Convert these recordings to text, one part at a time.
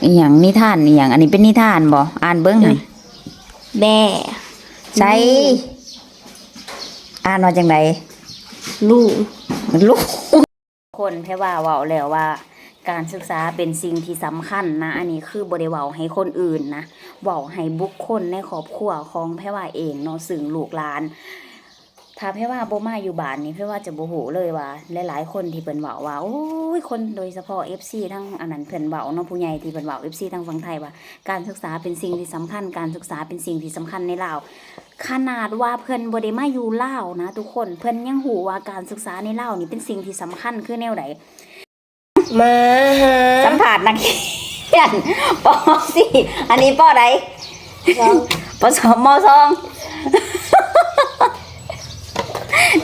อีหยังนิทานอีหยังอันนี้เป็นนิทานบ่อ่านเบิ่งให้แบ่ใช่อ่านว่าจังไดลูกลูกคนแค่ว่าเว้าแล้วว่าการศึกษาเป็นสิ่งที่สำคัญนะอันนี้คือบ่ได้เว้าให้คนอื่นนะเว้าให้บุคคลในครอบครัวของแพ่ว่าเองเนาะซึ่งลูกหลานถ้าแพ่ว่าบ่มาอยู่บ้านนี่แพ่ว่าจะบ่ฮู้เลยว่าหลายๆคนที่เพิ่นเว้าว่าโอ้ยคนโดยเฉพาะ FC ทั้งอันนั้นเพิ่นเว้าเนาะผู้ใหญ่ที่เพิ่นเว้า FC ทั้งฝั่งไทยว่าการศึกษาเป็นสิ่งที่สำคัญการศึกษาเป็นสิ่งที่สำคัญในลาวขนาดว่าเพิ่นบ่ได้มาอยู่ลาวนะทุกคนเพิ่นยังฮู้ว่าการศึกษาในลาวนี่เป็นสิ่งที่สำคัญคือแนวใดมาหาสัมผัสนักเรียนป .4 อันนี้ปใดป .2 ม .2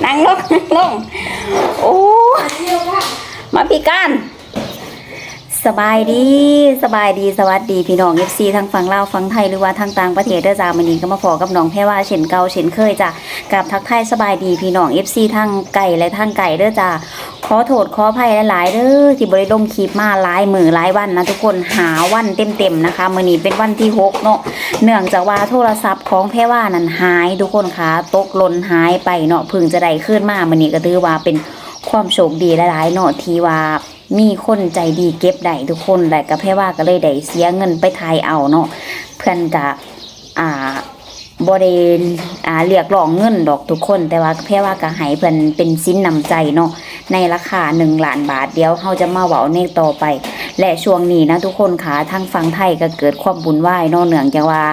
นั่งลงโอ้มาพี่การสบายดีสวัสดีพี่น้อง FC ทั้งฝั่งลาวฝั่งไทยหรือว่าทางต่างประเทศเด้อจ้ามื้อนี้ก็มาพอกับน้องแพรว่าเช่นเก่าเช่นเคยจ้ะกับทักทายสบายดีพี่น้อง FC ทั้งไก่และทางไก่เด้อจ้าขอโทษขออภัยหลายๆเด้อที่บ่ได้ลงคลิปมาหลายมื้อหลายวันนะทุกคนหาวันเต็มๆนะคะมื้อนี้เป็นวันที่6เนาะเนื่องจากว่าโทรศัพท์ของแพรว่านั้นหายทุกคนค่ะตกหล่นหายไปเนาะเพิ่งจะได้ขึ้นมามื้อนี้ก็ถือว่าเป็นความโชคดีหลายๆเนาะที่ว่ามีคนใจดีเก็บได้ทุกคนและก็แพ่ว่าก็เลยได้เสียเงินไปทายเอาเนาะเพื่อนก็บ่ได้เรียกร้องเงินดอกทุกคนแต่ว่าแพ่ว่าก็ให้เพิ่นเป็นสินน้ำใจเนาะในราคา1 ล้านบาทเดี๋ยวเราจะมาเว้าในต่อไปและช่วงนี้นะทุกคนค่ะทางฝั่งไทยก็เกิดความบุญวายเนาะเนื่องจากว่า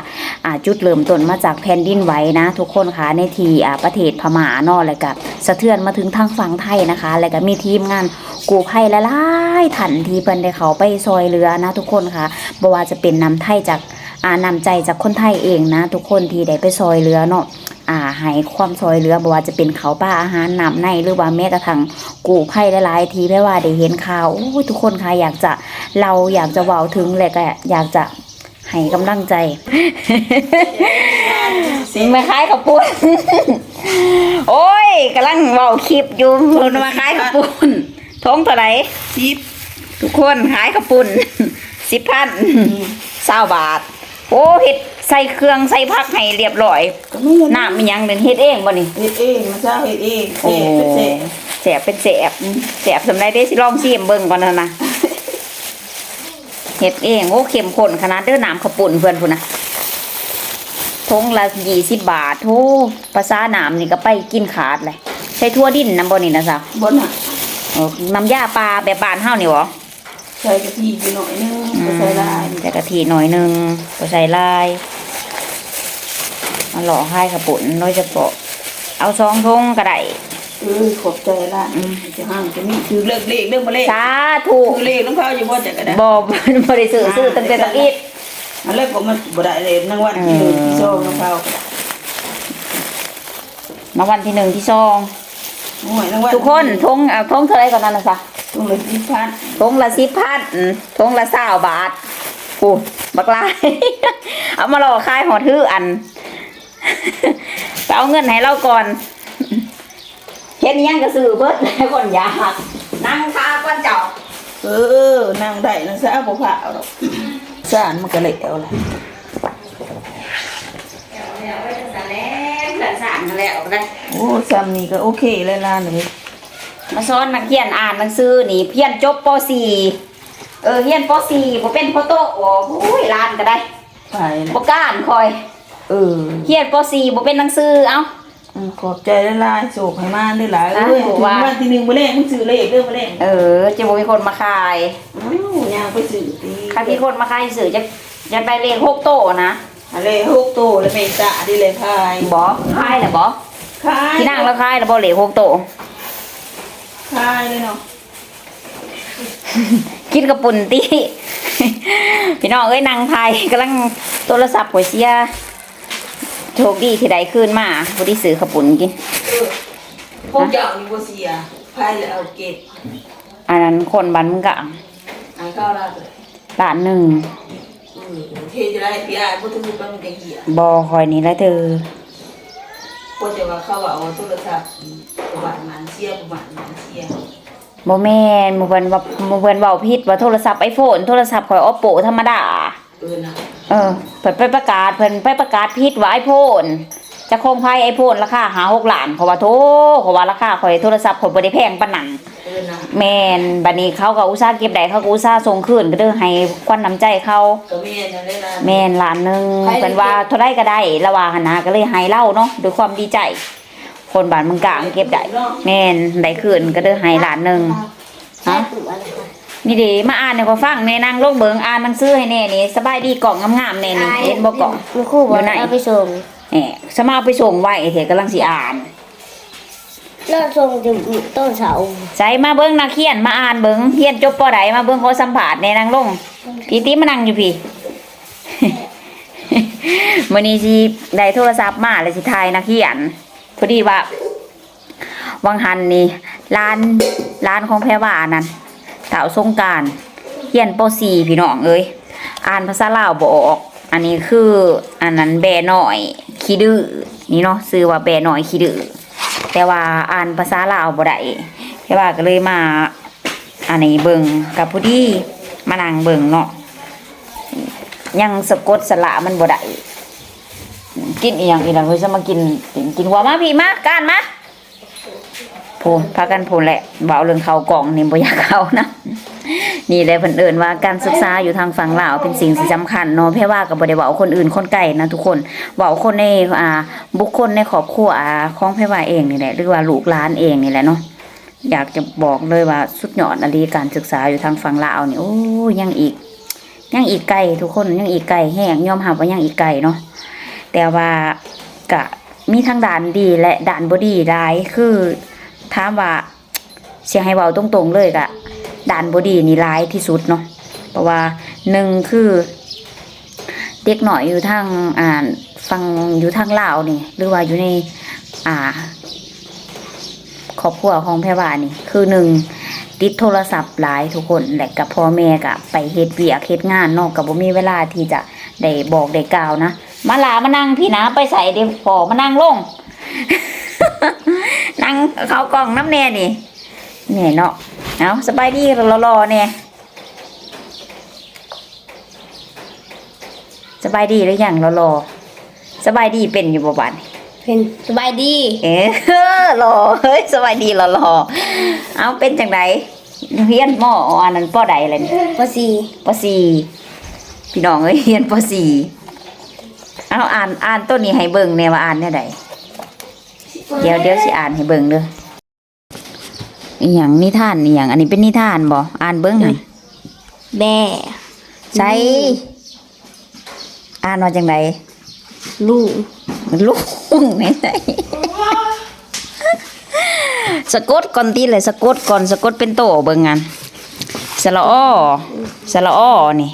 จุดเริ่มต้นมาจากแผ่นดินไหวนะทุกคนค่ะในที่ประเทศพม่าเนาะแล้วก็สะเทือนมาถึงทางฝั่งไทยนะคะแล้วก็มีทีมงานกู้ภัยหลายๆท่านที่เพิ่นได้เข้าไปซอยเรือนะทุกคนค่ะบ่ว่าจะเป็นน้ำไทยจากนำใจจากคนไทยเองนะทุกคนที่ได้ไปซอยเรือเนาะให้ความซอยเรือบ่ว่าจะเป็นเขาป้าอาหารน้ำในหรือว่าแม้กระทั่งกู้ภัยหลายๆทีแม้ว่าได้เห็นข่าวโอ้ยทุกคนค่ะอยากจะเว้าถึงและก็อยากจะให้กำลังใจสิ่งมาคล้ายกับปุ้นโอ้ยกำลังเว้าคลิปอยู่มาคล้ายกับปุ้นท้องเท่าไหร่10ทุกคนขายกับปุ้น10,000 20 บาทโอ้เฮ็ดใส่เครื่องใส่ผักให้เรียบร้อยน้ำมันยังเดินเฮ็ดเองบ่นี่เฮ็ดเองมาเช้าเฮ็ดเองแสบเป็นแสบสำไรได้สิลองชิมเบิ่งก่อนนะเฮ็ดเองโอ้เข้มข้นขนาดเด้อน้ำข้าวปุ้นเพื่อนพุ่นนะทงละ20 บาทโอ้ภาษาน้ำนี่ก็ไปกินขาดเลยใช้ทั่วดินน้ำบ่นี่นะจ๊ะบ่น่ะน้ำยาปลาแบบบ้านเฮานี่หรอใส่กะทิไปหน่อยนึงก็ใส่ลายใส่กะทิหน่อยนึงก็ใส่ลายมาหล่อให้ข้าวปุ้นโดยเฉพาะเอา2 ทงก็ได้ขอบใจละจะห่างจะมีคือเลิกเลขเรื่องบ่เลขสาธุคือเลขต้องเข้าอยู่บ่จักก็ได้บ่ได้ซื้อตั้งแต่ตะกี้อันแรกผมมันบ่ได้เลยรางวัลที่1ที่2ต้องเข้ารางวัลที่1ที่2โอ้ยรางวัลทุกคนทงเท่าไหร่ก่อนนั้นน่ะซะทงละ10,000ทงละ10,000ทงละ20 บาทโอ้บักลายเอามาหล่อคายหอถืออันเอาเงินให้เราก่อนเฮ็ดยังก็ซื้อเบิดแล้วก่อนอยากนั่งทาก่อนเจ้านั่งได้นั่งซะบ่พาเอาดอกซ่านมันก็เละเอาล่ะแล้วไว้ซะแล้วซ่านแล้วได้โอ้ซ้ำนี่ก็โอเคเลยล่ะนี่มาสอนนักเรียนอ่านหนังสือนี่เพี้ยนจบป .4 เรียนป .4 บ่เป็นพอโตโอ้ยล้านก็ได้ไปบ่ก้านคอยเรียนป .4 บ่เป็นหนังสือเอ้าขอบใจหลายๆโศกให้มาได้หลายเอ้ยถึงวันที่1บ่เลขมึงซื้อเลขเด้อบ่เลขจะบ่มีคนมาขายย่างไปซื้อติถ้ามีคนมาขายซื้อจะได้เลข6 โตนะเลข6 โตแล้วแม่ตาได้เลขขายบ่ขายแล้วบ่ขายที่นั่งแล้วขายแล้วบ่เลข6 โตขายเลยเนาะกินกระปุ่นติพี่น้องนางไทยกำลังโทรศัพท์ข่อยเสียโชคดีที่ได้คืนมาบ่ได้ซื้อข้าวปุ้นกินพวกเจ้านี่บ่เสียไผแล้วเอาเก็บอันนั้นคนบ้านมึงก็อันเข้าล้านเลยล้าน1เทจะได้พี่อ้ายบ่ถือว่ามันก็เหี้ยบ่คอยนี่แหละเธอบ่จะว่าเขาเอาโทรศัพท์ประมาณมันเสียประมาณมันเสีย บ่แม่นหมู่เพิ่นว่าหมู่เพิ่นเว้าผิดว่าโทรศัพท์ iPhone โทรศัพท์ข่อย Oppo ธรรมดา นะ เพิ่นไปประกาศผิดว่า iPhone จะคงไพ่ iPhone ราคา5-6 ล้านเขาว่าโธ่เขาว่าราคาข่อยโทรศัพท์ข่อยบ่ได้แพงปานนั้น นะ แม่นบัดนี้เขาก็อุตส่าห์เก็บได้เขาก็อุตส่าห์ส่งคืนก็เด้อให้ควันน้ำใจเขา ก็แม่นั่นแหละล่ะ แม่นล้านหนึงเพิ่นว่าเท่าใดก็ได้ละว่าหั่นนะก็เลยให้เล่าเนาะด้วยความดีใจ คนบ้านเมืองกลางเก็บได้แม่นได้คืนก็เด้อให้ล้านหนึงฮะนี่เด้มาอ่านให้เขาฟังแน่นั่งลงเบิ่งอ่านหนังสือให้แน่นี่สบายดีกล่องงามๆแน่นี่เห็นบ่กล่อง มีครู่บอกเอาไปส่ง แหมสมาเอาไปส่งไว้เถอะกำลังสิอ่าน เลิกส่งถึงต้นเสา ใส่มาเบิ่งนักเขียนมาอ่านเบิ่งเขียนจบปอใดมาเบิ่งขอสัมภาษณ์แน่นั่งลงพี่ติมานั่งอยู่พี่ มื้อนี้สิได้โทรศัพท์มาแล้วสิถ่ายนักเขียนพอดีว่าวังหันนี่ร้านของแพรว่านั่นสาวสงกรานต์เขียนป .4 พี่น้องเอ้ยอ่านภาษาลาวบ่ออกอันนี้คืออันนั้นแบน้อยขี้ดื้อนี่เนาะชื่อว่าแบน้อยขี้ดื้อแต่ว่าอ่านภาษาลาวบ่ได้แพรว่าก็เลยมาอันนี้เบิ่งกับผู้ดีมานั่งเบิ่งเนาะยังสะกดสระมันบ่ได้กินอีหยังอีหลังเฮ้ยจะมากินหัวมาพี่มาก้านมาพูนพากันพูนแหละเบาเรื่องเขากล่องนี่บ่อยากเข้านะนี่แหละเพิ่นเอิ้นว่าการศึกษาอยู่ทางฝั่งลาวเป็นสิ่งที่สำคัญเนาะแพ่ว่าก็บ่ได้เว้าคนอื่นคนไกลนะทุกคนเว้าคนในบุคคลในครอบครัวของแพ่ว่าเองนี่แหละหรือว่าลูกหลานเองนี่แหละเนาะอยากจะบอกเลยว่าสุดยอดอลีการศึกษาอยู่ทางฝั่งลาวนี่โอ้ยังอีกไกลทุกคนยังอีกไกลแห้งยอมรับว่ายังอีกไกลเนาะแต่ว่าก็มีทั้งด่านดีและด่านบ่ดีหลายคือถามว่าเสียให้เว้าตรงๆเลยก็ด่านบ่ดีนี่หลายที่สุดเนาะเพราะว่าหนึ่งคือเด็กหน่อยอยู่ทางฟังอยู่ทางลาวนี่หรือว่าอยู่ในครอบครัวของแพรว่านี่คือหนึ่งติดโทรศัพท์หลายทุกคนและกับพ่อแม่ก็ไปเฮ็ดเวียกเฮ็ดงานเนาะก็บ่มีเวลาที่จะได้บอกได้กล่าวนะมาลามานั่งพี่นะไปใส่เดี๋ยวพอมานั่งลง นั่งเข้ากล่องน้ำแน่นี่เนี่ยเนาะเอาสบายดีรอๆเนี่ยสบายดีหรือยังรอสบายดีเป็นอยู่บ่บัด เป็นสบายดี รอเฮ้ยสบายดีรอเอาเป็นจังไดเฮียนหม้ออันนั้นป้อใดอะไรนี่ ปอสี ป .4 พี่น้องเอ้ยเฮียนป .4 เอาอ่านต้นนี้ให้เบิ่งแน่ว่าอ่านแน่ใดเดี๋ยวสิอ่านให้เบิ่งเด้ออีหยังนิทานอีหยังอันนี้เป็นนิทานบ่อ่านเบิ่งหน่อย แบ่ ใช่อ่านว่าจังได ลูก ลุงไหนใส่สะกดก่อนตีเลยสะกดก่อนสะกดเป็นโตเบิ่งงานสระอ้อนี่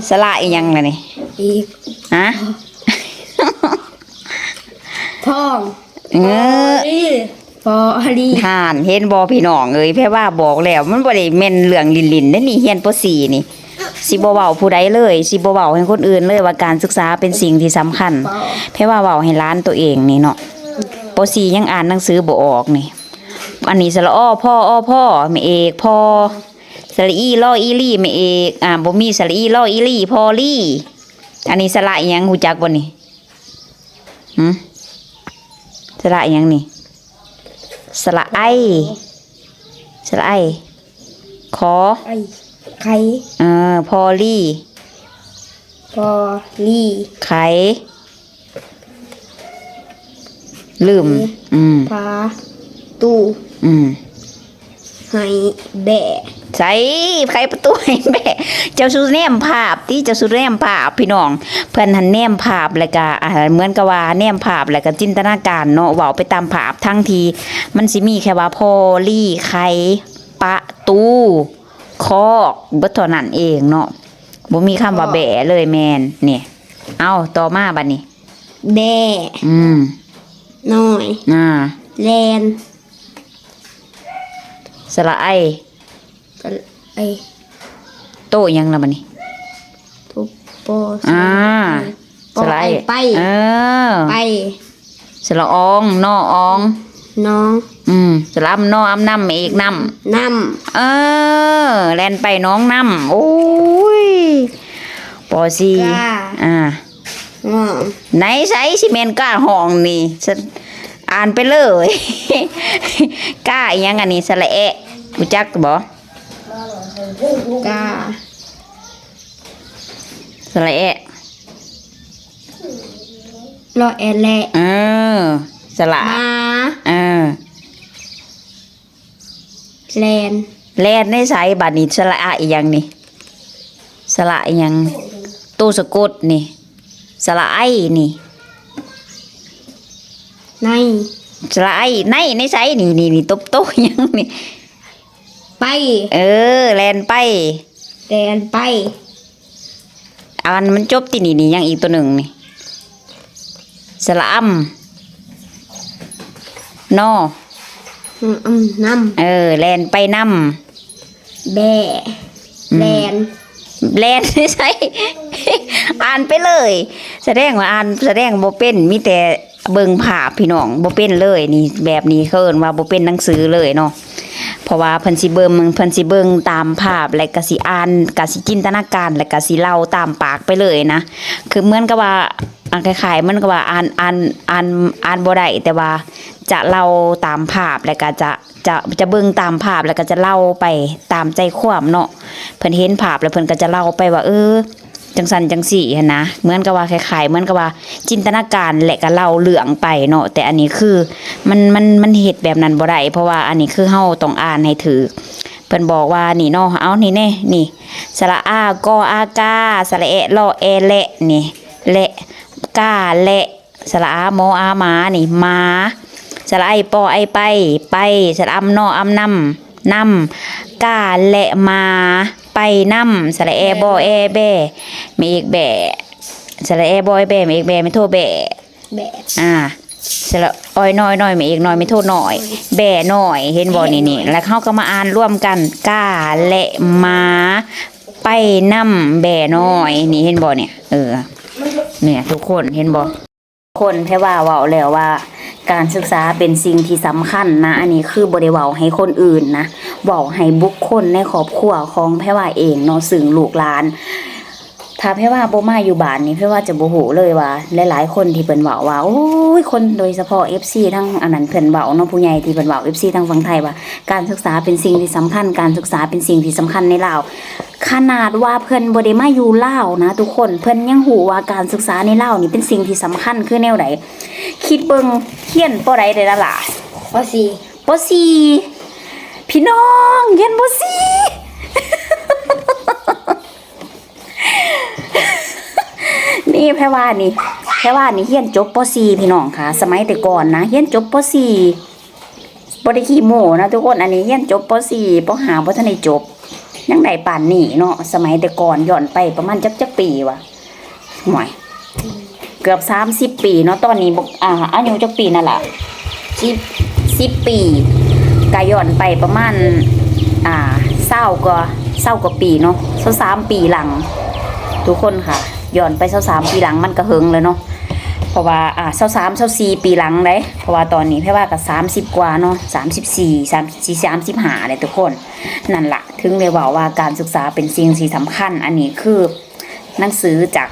สระอีหยังล่ะนี่ อีก ฮะ ท้อง อ พอดี ห่านเห็นบ่พี่น้องเอ้ยแพ่ว่าบอกแล้วมันบ่ได้แม่นเรื่องลินๆเด้อนี่เฮียนป .4 นี่สิบ่เว้าผู้ใดเลยสิบ่เว้าให้คนอื่นเลยว่าการศึกษาเป็นสิ่งที่สำคัญแพ่ว่าเว้าให้หลานตัวเองนี่เนาะป .4 ยังอ่านหนังสือบ่ออกนี่อันนี้สระอ้อพ่อแม่เอกพ่อสระอีลออีลี่แม่เอกบ่มีสระอีลออีลี่พ่อลี่อันนี้สระอีหยังฮู้จักบ่นี่สระอีหยังนี่สระไอขอ ไอ้ไข่ พอลี่ พอลี่ ไขลืมพาตู้ ให้แบะ ใส่ไขประตูให้แม่เจ้าสุแนมภาพที่เจ้าสุแนมภาพพี่น้องเพิ่นหันแนมภาพแล้วก็เหมือนกับว่าแนมภาพแล้วก็จินตนาการเนาะเว้าไปตามภาพทั้งทีมันสิมีแค่ว่าพอลี่ไขประตูคอกเบิดเท่านั้นเองเนาะบ่มีคำว่าแบะเลยแม่นเนี่ยเอาต่อมาบัดนี้ แบ่น้อย แลน สระไอ ไอ้ โตยังละบัดนี้ ทุบโป สระไอ ไป ไป ไป สระอองนอออง น้อง สระนออำน้ำเอกน้ำ น้ แลนไปน้องน้ำโอ้ยปอซี ำกล้า ห้อง ไหนใช้ซีเมนต์กล้าห้องนี่ฉันอ่านไปเลย กล้าอีหยังอันนี้สระเอะรู้จักบ่ กล้าร ระเอะ รอแอแล สระ มา แลน แลนในใช้บัดนี้สระอะอีหยังนี่สระอีหยังตู้สะกดนี่สระไอนี่ ใน สระไอในใช้นี่ตบโต๊ะยังนี่ ไป แลนไป แลนไป อันมันจบที่นี่ยังอีกตัวหนึ่งนี่สระอำนอ น้ แลนไปน ำแบ่แลน ำแลนไม่ใช่ อ่านไปเลย แสดงว่าอ่านแสดงบ่เป็นมีแต่เบิ่งภาพพี่น้องบ่เป็นเลยนี่แบบนี้เขาเอิ้นว่าบ่เป็นหนังสือเลยเนาะเพราะว่าเพิ่นสิเบิ่งตามภาพและก็สิอ่านก็สิจินตนาการและก็สิเล่าตามปากไปเลยนะคือเหมือนกับว่าคล้ายๆมันก็ว่าอ่านบ่ได้แต่ว่าจะเล่าตามภาพแล้วก็จะเบิ่งตามภาพแล้วก็จะเล่าไปตามใจความเนาะเพิ่นเห็นภาพแล้วเพิ่นก็จะเล่าไปว่าจังสันจังสี่หั้นนะเหมือนกับว่าคล้ายๆเหมือนกับว่าจินตนาการและก็เล่าเรื่องไปเนาะแต่อันนี้คือมันเฮ็ดแบบนั้นบ่ได้เพราะว่าอันนี้คือเฮาต้องอ่านให้ถูกเพิ่นบอกว่านี่เนาะเอานี่แน่นี่สระอากออากาสระเอะลอแอและนี่และกาและสระอามออาหมานี่หมาสระไอปอไอไปสระอำนออำนำกาและมาไปนำสระแอบอแอแบมีอีกแบสระแอบอยแบมีอีกแบไม่โทแบ แบ่ สระอ้อยน้อยมีอีกน้อยไม่โทน้อยแบน้อยเห็นบ่นี่แล้วเขาก็มาอ่านร่วมกันกาและมาไปนำแบน้อยนี่เห็นบ่เนี่ยเนี่ยทุกคนเห็นบ่คนแค่ว่าเว้าแล้วว่าการศึกษาเป็นสิ่งที่สำคัญนะอันนี้คือบ่ได้เว้าให้คนอื่นนะเว้าให้บุคคลในครอบครัวของแพรว่าเองเนาะซึ่งลูกหลานถ้าแพรว่าบ่มาอยู่บ้านนี่แพรว่าจะบ่ฮู้เลยว่าหลายๆคนที่เพิ่นเว้าว่าโอ้ยคนโดยเฉพาะ FC ทั้งอันนั้นเพิ่นเว้าเนาะผู้ใหญ่ที่เพิ่นเว้า FC ทั้งฝั่งไทยว่าการศึกษาเป็นสิ่งที่สำคัญการศึกษาเป็นสิ่งที่สำคัญในลาวขนาดว่าเพิ่นบ่ได้มาอยู่ลาวนะทุกคนเพิ่นยังฮู้ว่าการศึกษาในลาวนี่เป็นสิ่งที่สำคัญคือแนวใดคิดเบิ่งเขียนปอใดได้ล่ะ ข้อสี่ ปอสี่พี่น้องเขียนปอสี่ นี่แพรว่านี่เฮียนจบป .4 พี่น้องค่ะสมัยแต่ก่อนนะเฮียนจบป .4 บ่ได้ขี้โม้นะทุกคนอันนี้เฮียนจบป .4 ป .5 บ่ทันได้จบยังได้ป่านนี้เนาะสมัยแต่ก่อนย้อนไปประมาณจักปีวะหน่อยเกือบ30 ปีเนาะตอนนี้อายุจักปีนั่นล่ะ10 ปีก็ย้อนไปประมาณ20กว่าปีเนาะ23ปีหลังทุกคนค่ะย้อนไป23ปีหลังมันก็เฮิงเลยเนาะเพราะว่า23 24ปีหลังเลยเพราะว่าตอนนี้แพ่ว่าก็30กว่าเนาะ35เลยทุกคนนั่นล่ะถึงเลยว่าการศึกษาเป็นสิ่งที่สำคัญอันนี้คือหนังสือจาก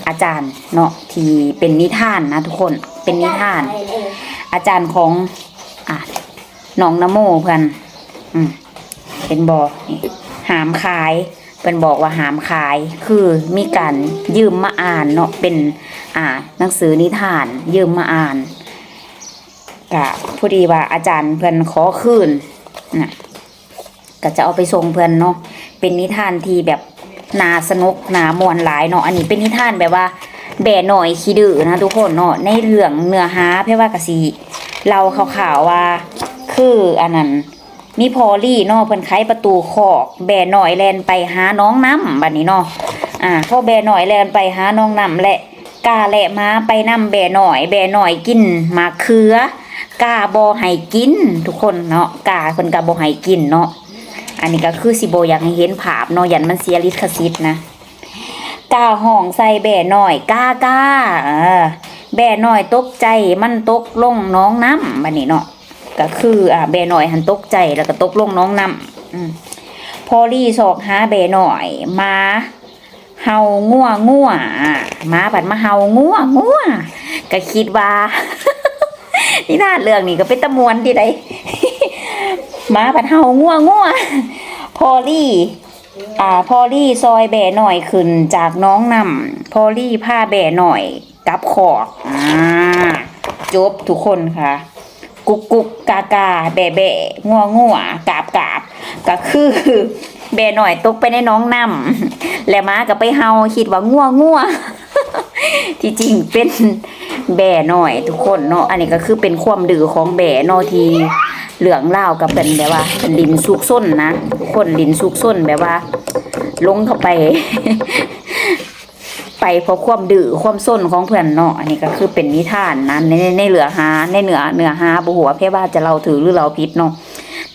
อาจารย์เนาะที่เป็นนิทานนะทุกคนเป็นนิทานอาจารย์ของน้องนโมเพิ่นเป็นบอกหามขายเป็นบอกว่าหามขายคือมีการยืมมาอ่านเนาะเป็นหนังสือนิทานยืมมาอ่านกะพอดีว่าอาจารย์เพิ่นขอคืนนะก็จะเอาไปส่งเพิ่นเนาะเป็นนิทานที่แบบน่าสนุกน่ามวนหลายเนาะอันนี้เป็นนิทานแบบว่าแบ่หน่อยขี้ดื้อนะทุกคนเนาะในเรื่องเนื้อหาเพื่อว่ากะสิเราข่าวๆว่าคืออันนั้นมีพอลี่เนาะเพิ่นไขประตูคอกแบ่หน่อยแลนไปหาน้องน้ำบัดนี้เนาะพอแบ่หน่อยแลนไปหาน้องน้ำและกาและม้าไปนํแบ่หน่อยกินหมากเขือกาบ่ให้กินทุกคนเนาะกาเพิ่นก็บ่ให้กินเนาะอันนี้ก็คือสิบ่อยากให้เห็นภาพเนาะยันมันเสียลิขสิทธิ์นะกาห้องใส่แบ่หน่อยกาแบ่หน่อยตกใจมันตกลงน้องน้ำบัดนี้เนาะ ก็คือแบหน่อยหันตกใจแล้วก็ตกลงน้องน้ำพอลี่สอกหาแบหน่อยมาเฮางัวมาบัดมาเฮางัวก็คิดว่า นี่น่าเรื่องนี้ก็เป็นตะมวนที่ใด มาบัดเฮางัวพอลี่ซอยแบหน่อยขึ้นจากน้องนำพอลี่ผ้าแบหน่อยกับขอกจบทุกคนค่ะกุกกากาแบงัวกาบก็คือแบหน่อยตกไปในน้องนำแล้วมาก็ไปเฮาคิดว่างัว ที่จริงเป็นแบหน่อยทุกคนเนาะอันนี้ก็คือเป็นความดื้อของแบเนาะที่เหลืองเล่ากับเป็นแบบว่าเป็นลิ้นสุกส้นนะทุกคนลิ้นสุกส้นแบบว่าลงเข้าไป ไปเพราะความดื้อความส้นของเพื่อนเนาะอันนี้ก็คือเป็นนิทานนะในเหลือหาในเนื้อหาบ่หัวเพ่ว่าจะเราถือหรือเราผิดเนาะ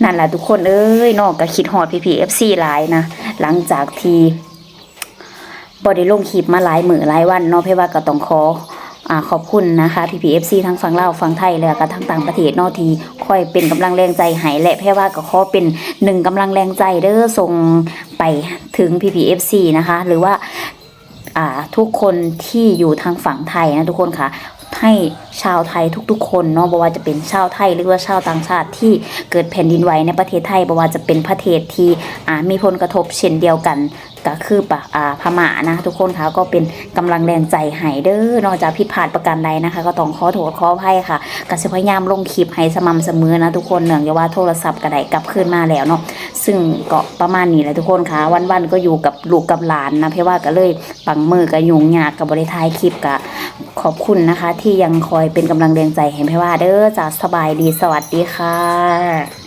นั่นแหละทุกคนเอ้ยเนาะก็คิดฮอดพี่ๆ FC หลายนะหลังจากที่บ่ได้ลงคลิปมาหลายมื้อหลายวันเนาะเพ่ว่าก็ต้องขอบคุณนะคะพี่ๆ FC ทั้งฝั่งลาวฝั่งไทยและก็ทั้งต่างประเทศเนาะที่คอยเป็นกำลังแรงใจให้และเพ่ว่าก็ขอเป็น1กำลังแรงใจเด้อส่งไปถึงพี่ๆ FC นะคะหรือว่าทุกคนที่อยู่ทางฝั่งไทยนะทุกคนค่ะให้ชาวไทยทุกๆคนเนาะบ่ว่าจะเป็นชาวไทยหรือว่าชาวต่างชาติที่เกิดแผ่นดินไหวในประเทศไทยบ่ว่าจะเป็นประเทศที่มีผลกระทบเช่นเดียวกันก็คือพม่านะทุกคนค่ะก็เป็นกำลังแรงใจให้เด้อนอกจากผิดพลาดประการใดนะคะก็ต้องขอโทษขออภัยค่ะก็สิพยายามลงคลิปให้สม่ำเสมอนะทุกคนเนื่องจากว่าโทรศัพท์ก็ได้กลับคืนมาแล้วเนาะซึ่งก็ประมาณนี้แหละทุกคนค่ะวันๆก็อยู่กับลูกกับหลานนะเพราะว่าก็เลยปังมือก็ยุ่งยากกับบริทายคลิปก็ขอบคุณนะคะที่ยังคอยเป็นกำลังแรงใจให้เพราะว่าเด้อจ้าสบายดีสวัสดีค่ะ